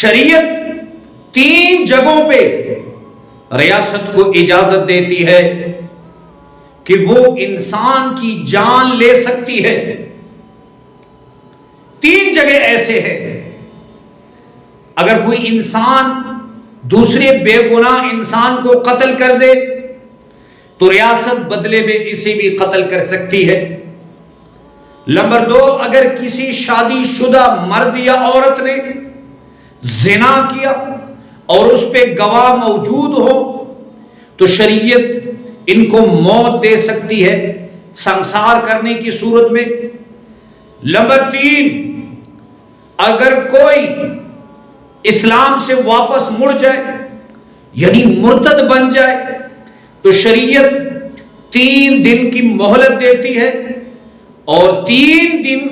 شریعت 3 جگہوں پہ ریاست کو اجازت دیتی ہے کہ وہ انسان کی جان لے سکتی ہے۔ 3 جگہ ایسے ہیں، اگر کوئی انسان دوسرے بے گناہ انسان کو قتل کر دے تو ریاست بدلے میں اسے بھی قتل کر سکتی ہے۔ نمبر 2، اگر کسی شادی شدہ مرد یا عورت نے زنا کیا اور اس پہ گواہ موجود ہو تو شریعت ان کو موت دے سکتی ہے سنسار کرنے کی صورت میں۔ نمبر 3، اگر کوئی اسلام سے واپس مڑ جائے یعنی مرتد بن جائے تو شریعت 3 دن کی مہلت دیتی ہے اور 3 دن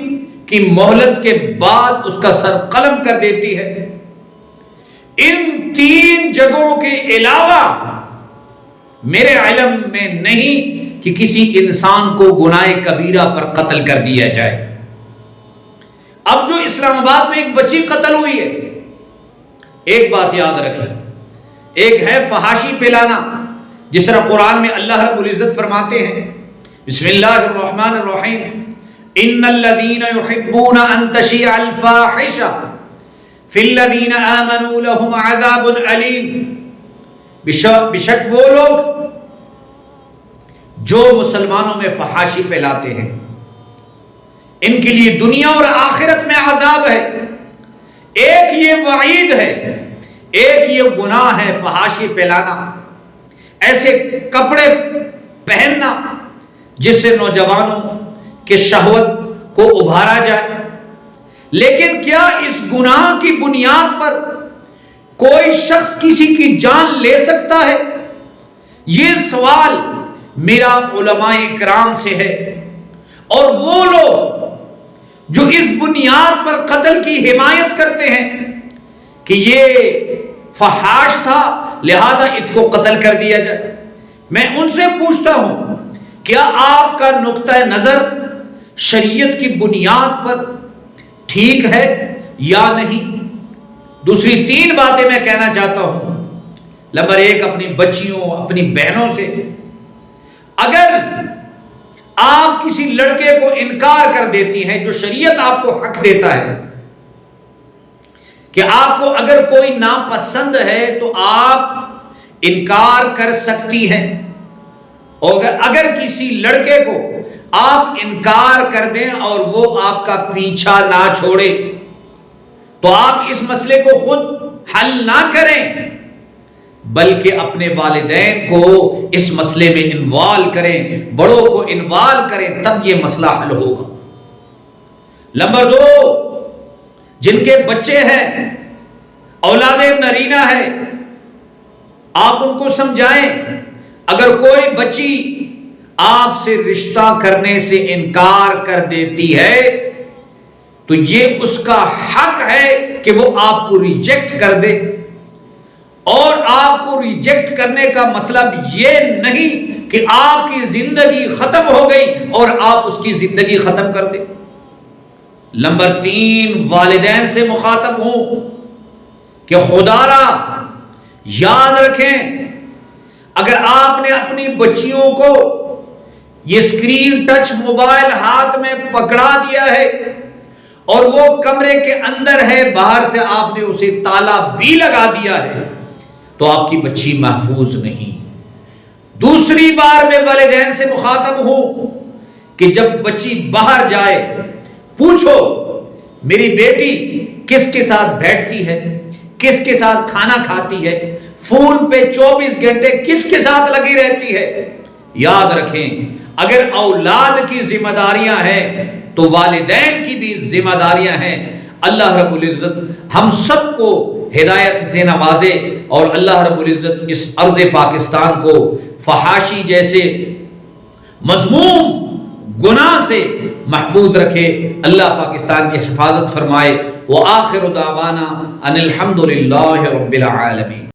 کی مہلت کے بعد اس کا سر قلم کر دیتی ہے۔ ان 3 جگہوں کے علاوہ میرے علم میں نہیں کہ کسی انسان کو گناہ کبیرہ پر قتل کر دیا جائے۔ اب جو اسلام آباد میں ایک بچی قتل ہوئی ہے، ایک بات یاد رکھیں، ایک ہے فحاشی پھیلانا، جس طرح قرآن میں اللہ رب العزت فرماتے ہیں بسم اللہ الرحمن الرحیم ان الذین یحبون ان تشیع الفاحشہ فی الذین آمنوا لهم عذاب علیم، بشک وہ لوگ جو مسلمانوں میں فحاشی پھیلاتے ہیں ان کے لیے دنیا اور آخرت میں عذاب ہے۔ ایک یہ وعید ہے، ایک یہ گناہ ہے فحاشی پھیلانا، ایسے کپڑے پہننا جس سے نوجوانوں کے شہوت کو ابھارا جائے۔ لیکن کیا اس گناہ کی بنیاد پر کوئی شخص کسی کی جان لے سکتا ہے؟ یہ سوال میرا علماء اکرام سے ہے، اور وہ لوگ جو اس بنیاد پر قتل کی حمایت کرتے ہیں کہ یہ فحاش تھا لہذا اس کو قتل کر دیا جائے، میں ان سے پوچھتا ہوں کیا آپ کا نقطہ نظر شریعت کی بنیاد پر ٹھیک ہے یا نہیں؟ دوسری 3 باتیں میں کہنا چاہتا ہوں۔ نمبر 1، اپنی بچیوں اپنی بہنوں سے اگر آپ کسی لڑکے کو انکار کر دیتی ہیں جو شریعت آپ کو حق دیتا ہے کہ آپ کو اگر کوئی ناپسند ہے تو آپ انکار کر سکتی ہیں، اور اگر کسی لڑکے کو آپ انکار کر دیں اور وہ آپ کا پیچھا نہ چھوڑے تو آپ اس مسئلے کو خود حل نہ کریں بلکہ اپنے والدین کو اس مسئلے میں انوالو کریں، بڑوں کو انوالو کریں، تب یہ مسئلہ حل ہوگا۔ نمبر 2، جن کے بچے ہیں، اولاد نرینہ ہے، آپ ان کو سمجھائیں اگر کوئی بچی آپ سے رشتہ کرنے سے انکار کر دیتی ہے تو یہ اس کا حق ہے کہ وہ آپ کو ریجیکٹ کر دے، اور آپ کو ریجیکٹ کرنے کا مطلب یہ نہیں کہ آپ کی زندگی ختم ہو گئی اور آپ اس کی زندگی ختم کر دیں۔ نمبر 3، والدین سے مخاطب ہوں کہ خدا را یاد رکھیں اگر آپ نے اپنی بچیوں کو یہ اسکرین ٹچ موبائل ہاتھ میں پکڑا دیا ہے اور وہ کمرے کے اندر ہے، باہر سے آپ نے اسے تالا بھی لگا دیا ہے تو آپ کی بچی محفوظ نہیں۔ دوسری بار میں والدین سے مخاطب ہوں کہ جب بچی باہر جائے پوچھو میری بیٹی کس کے ساتھ بیٹھتی ہے، کس کے ساتھ کھانا کھاتی ہے، فون پہ 24 گھنٹے کس کے ساتھ لگی رہتی ہے۔ یاد رکھیں اگر اولاد کی ذمہ داریاں ہیں تو والدین کی بھی ذمہ داریاں ہیں۔ اللہ رب العزت ہم سب کو ہدایت سے نوازے اور اللہ رب العزت اس ارض پاکستان کو فحاشی جیسے مذموم گناہ سے محفوظ رکھے، اللہ پاکستان کی حفاظت فرمائے۔ وآخر دعوانا ان الحمد للہ رب العالمین۔